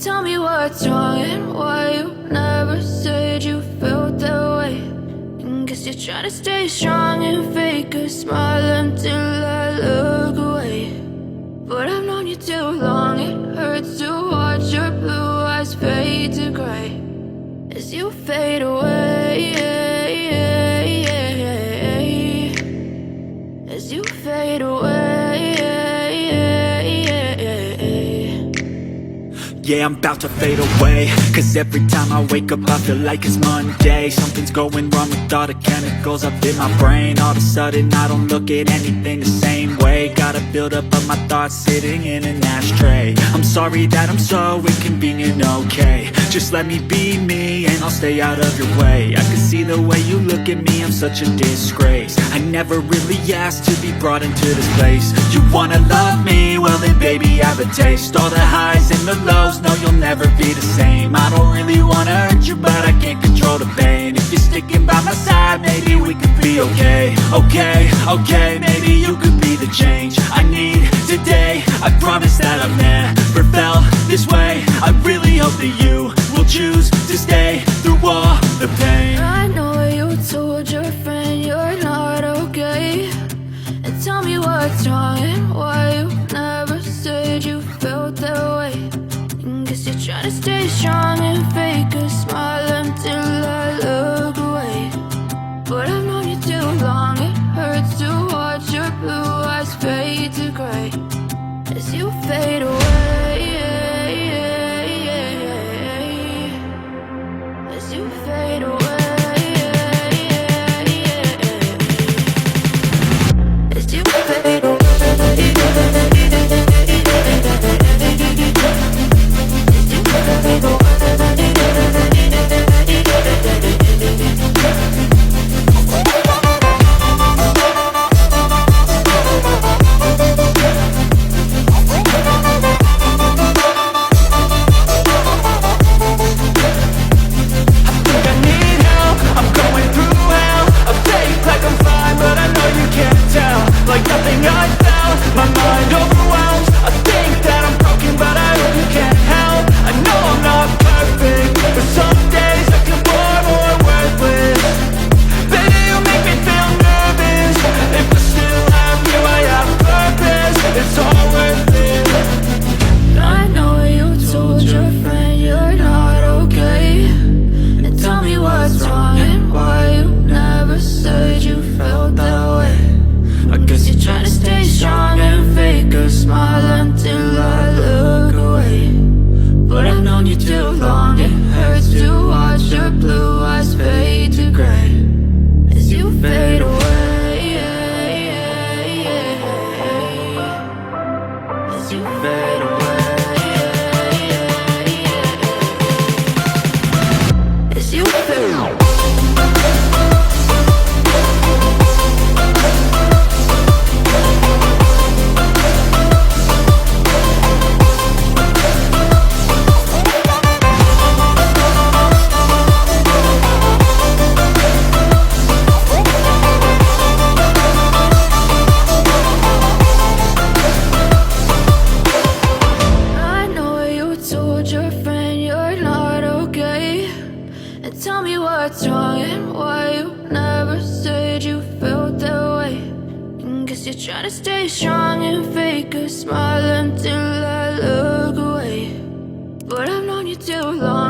Tell me what's wrong and why you never said you felt that way. And guess you're trying to stay strong and fake a smile until I look away. But I've known you too long, it hurts to watch your blue eyes fade to gray as you fade away, as you fade away. Yeah, I'm about to fade away, cause every time I wake up I feel like it's Monday. Something's going wrong with all the chemicals up in my brain. All of a sudden I don't look at anything the same way. Got a build up of my thoughts sitting in an ashtray. I'm sorry that I'm so inconvenient, okay. Just let me be me and I'll stay out of your way. I can see the way you look at me, I'm such a disgrace. I never really asked to be brought into this place. You wanna love me? Well then baby have a taste. All the highs and the lows, no, you'll never be the same. I don't really wanna hurt you, but I can't control the pain. If you're sticking by my side, maybe we could be okay. Okay, maybe you could be the change I need today. I promise that I've never felt this way. I really hope that you will choose to stay through all the pain. I know you told your friend you're not okay. And tell me what's wrong and why you never said you felt that way. Guess you're trying to stay strong and fake a smile until I look away. But I've known you too long, it hurts to watch your blue eyes fade to gray as you fade away, as you fade away, as you fade away. Like nothing I found, my mind overwhelms. I think that I'm broken, but I hope you can't help. I know I'm not perfect, but some days I feel bored or worthless. Baby, you make me feel nervous. If I still have you, I have purpose. It's all worth it. I know you told your friend you're not okay. And tell me what's wrong and why you never said you felt that way. I guess you're trying to stay strong and fake a smile until I look away. But I've known you too long, it hurts to watch your blue eyes fade to gray as you fade away, as you fade away, as you fade away. Tell me what's wrong and why you never said you felt that way. And guess you're trying to stay strong and fake a smile until I look away. But I've known you too long.